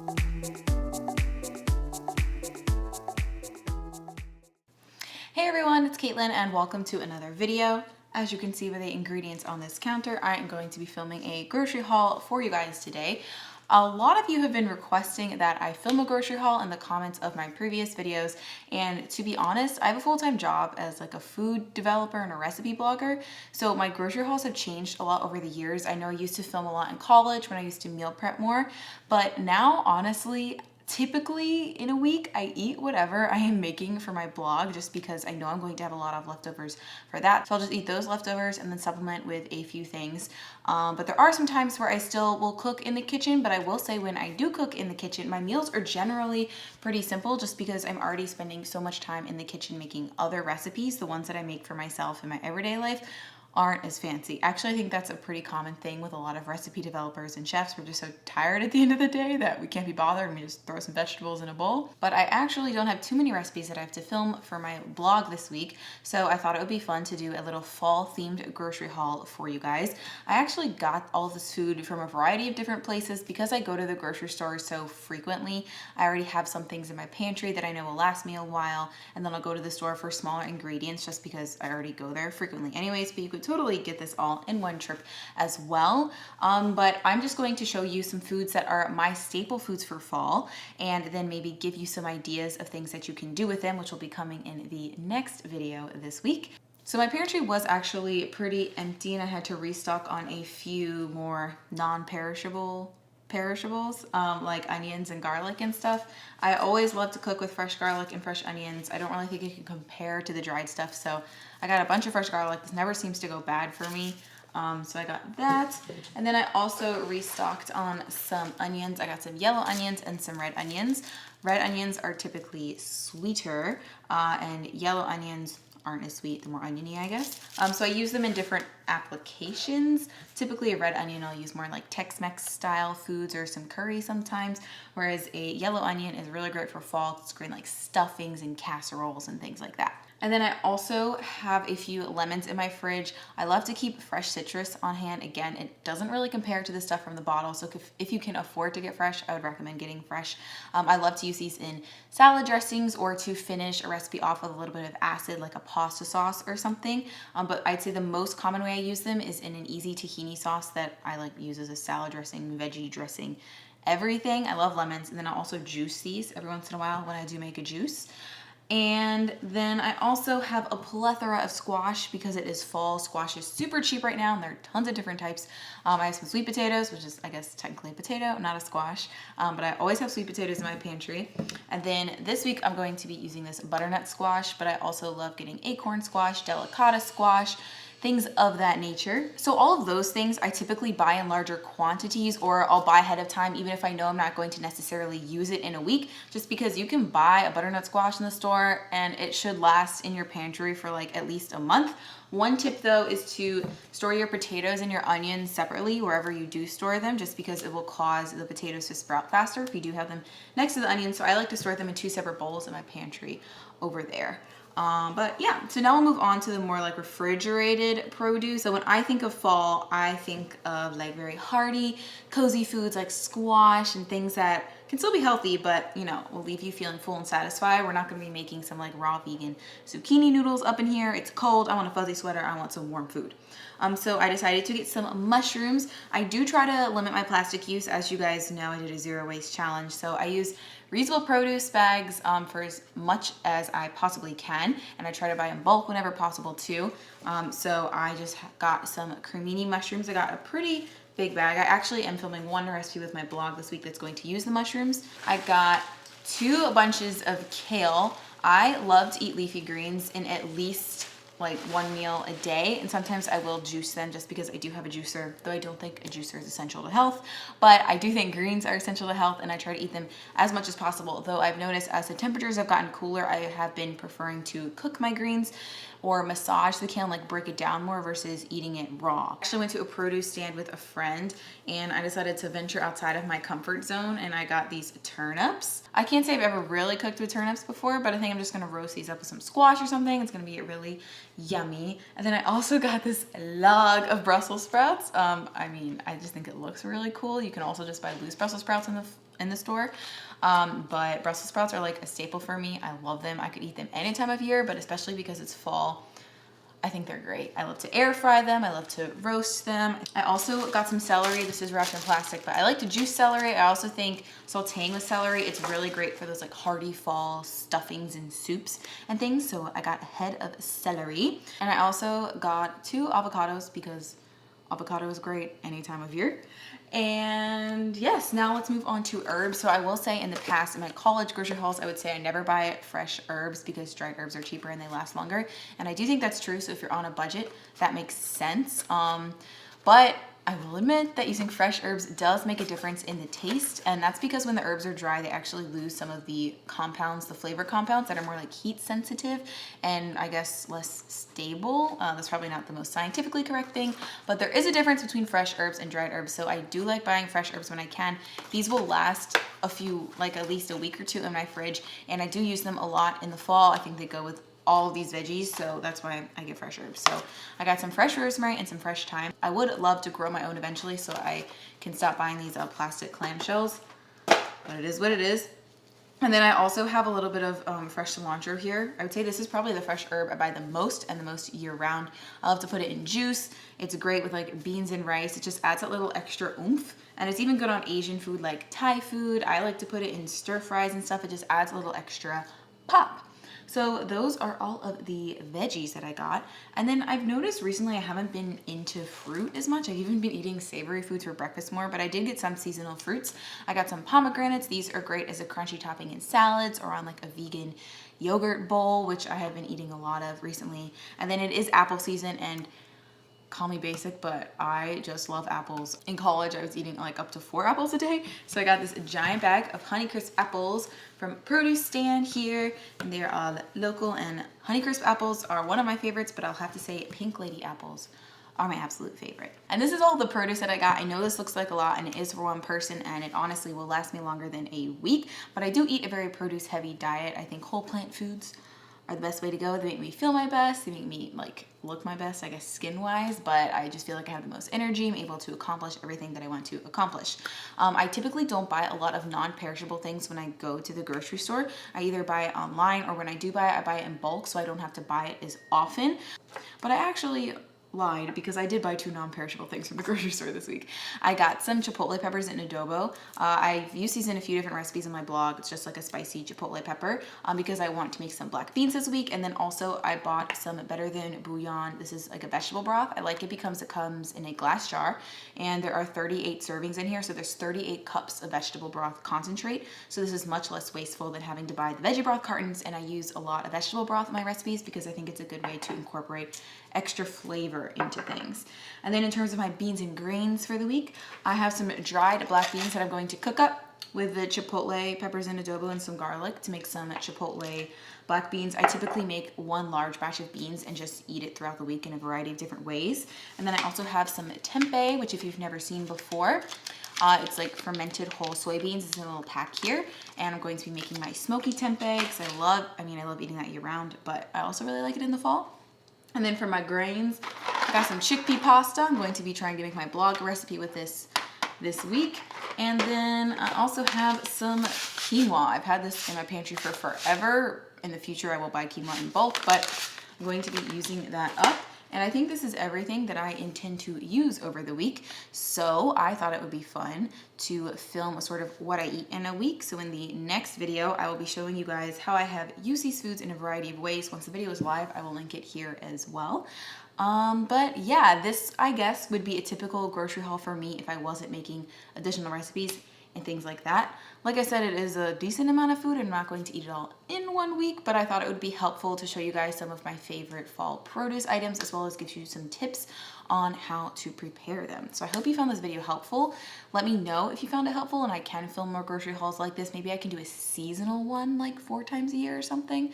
Hey everyone, it's Caitlin and welcome to another video. As you can see by the ingredients on this counter, I am going to be filming a grocery haul for you guys today. A lot of you have been requesting that I film a grocery haul in the comments of my previous videos, and to be honest, I have a full-time job as like a food developer and a recipe blogger, so my grocery hauls have changed a lot over the years. I know I used to film a lot in college when I used to meal prep more, but now honestly, typically in a week, I eat whatever I am making for my blog just because I know I'm going to have a lot of leftovers for that. So I'll just eat those leftovers and then supplement with a few things. But there are some times where I still will cook in the kitchen, but I will say when I do cook in the kitchen, my meals are generally pretty simple just because I'm already spending so much time in the kitchen making other recipes. The ones that I make for myself in my everyday life aren't as fancy. Actually, I think that's a pretty common thing with a lot of recipe developers and chefs. We're just so tired at the end of the day that we can't be bothered and we just throw some vegetables in a bowl. But I actually don't have too many recipes that I have to film for my blog this week, so I thought it would be fun to do a little fall themed grocery haul for you guys. I actually got all this food from a variety of different places because I go to the grocery store so frequently. I already have some things in my pantry that I know will last me a while, and then I'll go to the store for smaller ingredients just because I already go there frequently anyways, but you could totally get this all in one trip as well. But I'm just going to show you some foods that are my staple foods for fall, and then maybe give you some ideas of things that you can do with them, which will be coming in the next video this week. So my pantry was actually pretty empty and I had to restock on a few more non-perishables, like onions and garlic and stuff. I always love to cook with fresh garlic and fresh onions. I don't really think it can compare to the dried stuff, so I got a bunch of fresh garlic. This never seems to go bad for me. So I got that. And then I also restocked on some onions. I got some yellow onions and some red onions. Red onions are typically sweeter, and yellow onions aren't as sweet, the more oniony, I guess. So I use them in different applications. Typically a red onion I'll use more in like Tex-Mex style foods or some curry sometimes, whereas a yellow onion is really great for fall. It's great in like stuffings and casseroles and things like that. And then I also have a few lemons in my fridge. I love to keep fresh citrus on hand. Again, it doesn't really compare to the stuff from the bottle, so if you can afford to get fresh, I would recommend getting fresh. I love to use these in salad dressings or to finish a recipe off with a little bit of acid, like a pasta sauce or something. But I'd say the most common way I use them is in an easy tahini sauce that I like use as a salad dressing, veggie dressing, everything. I love lemons, and then I'll also juice these every once in a while when I do make a juice. And then I also have a plethora of squash because it is fall. Squash is super cheap right now and there are tons of different types. I have some sweet potatoes, which is I guess technically a potato, not a squash, but I always have sweet potatoes in my pantry. And then this week I'm going to be using this butternut squash, but I also love getting acorn squash, delicata squash, things of that nature. So all of those things I typically buy in larger quantities, or I'll buy ahead of time even if I know I'm not going to necessarily use it in a week, just because you can buy a butternut squash in the store and it should last in your pantry for like at least a month. One tip though is to store your potatoes and your onions separately wherever you do store them, just because it will cause the potatoes to sprout faster if you do have them next to the onions. So I like to store them in two separate bowls in my pantry over there. But yeah, so now we'll move on to the more like refrigerated produce. So when I think of fall, I think of like very hearty, cozy foods like squash and things that can still be healthy, but you know, will leave you feeling full and satisfied. We're not gonna be making some like raw vegan zucchini noodles up in here. It's cold, I want a fuzzy sweater, I want some warm food. So I decided to get some mushrooms. I do try to limit my plastic use. As you guys know, I did a zero waste challenge. So I use reusable produce bags for as much as I possibly can. And I try to buy in bulk whenever possible too. So I just got some cremini mushrooms. I got a pretty big bag. I actually am filming one recipe with my blog this week that's going to use the mushrooms. I got 2 bunches of kale. I love to eat leafy greens in at least like 1 meal a day, and sometimes I will juice them just because I do have a juicer, though I don't think a juicer is essential to health, but I do think greens are essential to health and I try to eat them as much as possible. Though I've noticed as the temperatures have gotten cooler, I have been preferring to cook my greens or massage the kale and like break it down more versus eating it raw. I actually went to a produce stand with a friend and I decided to venture outside of my comfort zone and I got these turnips. I can't say I've ever really cooked with turnips before, but I think I'm just gonna roast these up with some squash or something. It's gonna be really yummy. And then I also got this log of Brussels sprouts. I mean, I just think it looks really cool. You can also just buy loose Brussels sprouts in the store. But Brussels sprouts are like a staple for me. I love them. I could eat them any time of year, but especially because it's fall, I think they're great. I love to air fry them. I love to roast them. I also got some celery. This is wrapped in plastic, but I like to juice celery. I also think sauteing with celery, it's really great for those like hearty fall stuffings and soups and things. So I got a head of celery. And I also got 2 avocados because avocado is great any time of year. And yes, now let's move on to herbs. So I will say in the past, in my college grocery hauls, I would say I never buy fresh herbs because dried herbs are cheaper and they last longer. And I do think that's true. So if you're on a budget, that makes sense. But I will admit that using fresh herbs does make a difference in the taste. And that's because when the herbs are dry, they actually lose some of the compounds, the flavor compounds that are more like heat sensitive and I guess less stable. That's probably not the most scientifically correct thing, but there is a difference between fresh herbs and dried herbs. So I do like buying fresh herbs when I can. These will last a few, like at least a week or 2 in my fridge. And I do use them a lot in the fall. I think they go with all of these veggies, so that's why I get fresh herbs. So I got some fresh rosemary and some fresh thyme. I would love to grow my own eventually so I can stop buying these plastic clamshells, but it is what it is. And then I also have a little bit of fresh cilantro here. I would say this is probably the fresh herb I buy the most and the most year round. I love to put it in juice. It's great with like beans and rice. It just adds a little extra oomph. And it's even good on Asian food like Thai food. I like to put it in stir fries and stuff. It just adds a little extra pop. So those are all of the veggies that I got. And then I've noticed recently I haven't been into fruit as much. I've even been eating savory foods for breakfast more, but I did get some seasonal fruits. I got some pomegranates. These are great as a crunchy topping in salads or on like a vegan yogurt bowl, which I have been eating a lot of recently. And then it is apple season, and call me basic, but I just love apples. In college, I was eating like up to 4 apples a day. So I got this giant bag of Honeycrisp apples from produce stand here, and they're all local, and Honeycrisp apples are one of my favorites, but I'll have to say Pink Lady apples are my absolute favorite. And this is all the produce that I got. I know this looks like a lot, and it is for one person, and it honestly will last me longer than a week, but I do eat a very produce heavy diet. I think whole plant foods are the best way to go. They make me feel my best. They make me like look my best, I guess, skin wise, but I just feel like I have the most energy. I'm able to accomplish everything that I want to accomplish. I typically don't buy a lot of non-perishable things when I go to the grocery store. I either buy it online, or when I do buy it, I buy it in bulk, so I don't have to buy it as often. But I actually lied because I did buy 2 non-perishable things from the grocery store this week. I got some Chipotle peppers in Adobo. I've used these in a few different recipes on my blog. It's just like a spicy Chipotle pepper because I want to make some black beans this week. And then also I bought some Better Than bouillon. This is like a vegetable broth. I like it because it comes in a glass jar, and there are 38 servings in here. So there's 38 cups of vegetable broth concentrate. So this is much less wasteful than having to buy the veggie broth cartons. And I use a lot of vegetable broth in my recipes because I think it's a good way to incorporate extra flavor into things. And then in terms of my beans and grains for the week, I have some dried black beans that I'm going to cook up with the Chipotle peppers and adobo and some garlic to make some Chipotle black beans. I typically make 1 large batch of beans and just eat it throughout the week in a variety of different ways. And then I also have some tempeh, which if you've never seen before, it's like fermented whole soybeans. It's in a little pack here, and I'm going to be making my smoky tempeh because I love eating that year round, but I also really like it in the fall. And then for my grains, I got some chickpea pasta. I'm going to be trying to make my blog recipe with this week. And then I also have some quinoa. I've had this in my pantry for forever. In the future, I will buy quinoa in bulk, but I'm going to be using that up. And I think this is everything that I intend to use over the week. So I thought it would be fun to film a sort of what I eat in a week. So in the next video, I will be showing you guys how I have used these foods in a variety of ways. Once the video is live, I will link it here as well. But yeah, this I guess would be a typical grocery haul for me if I wasn't making additional recipes and things like that. Like I said, it is a decent amount of food. I'm not going to eat it all in 1 week, but I thought it would be helpful to show you guys some of my favorite fall produce items, as well as give you some tips on how to prepare them. So I hope you found this video helpful. Let me know if you found it helpful and I can film more grocery hauls like this. Maybe I can do a seasonal one like 4 times a year or something.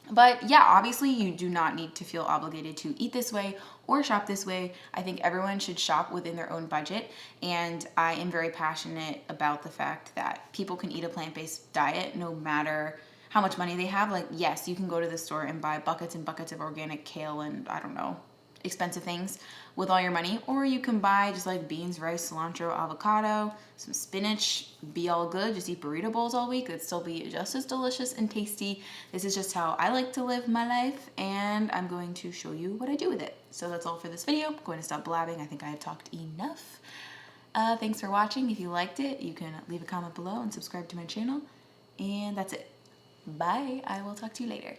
But yeah, obviously you do not need to feel obligated to eat this way or shop this way. I think everyone should shop within their own budget. And I am very passionate about the fact that people can eat a plant-based diet no matter how much money they have. Like, yes, you can go to the store and buy buckets and buckets of organic kale and I don't know, expensive things with all your money, or you can buy just like beans, rice, cilantro, avocado, some spinach, be all good. Just eat burrito bowls all week. It'd still be just as delicious and tasty. This is just how I like to live my life, and I'm going to show you what I do with it. So that's all for this video. I'm going to stop blabbing. I think I have talked enough. Thanks for watching. If you liked it, you can leave a comment below and subscribe to my channel. And that's it. Bye. I will talk to you later.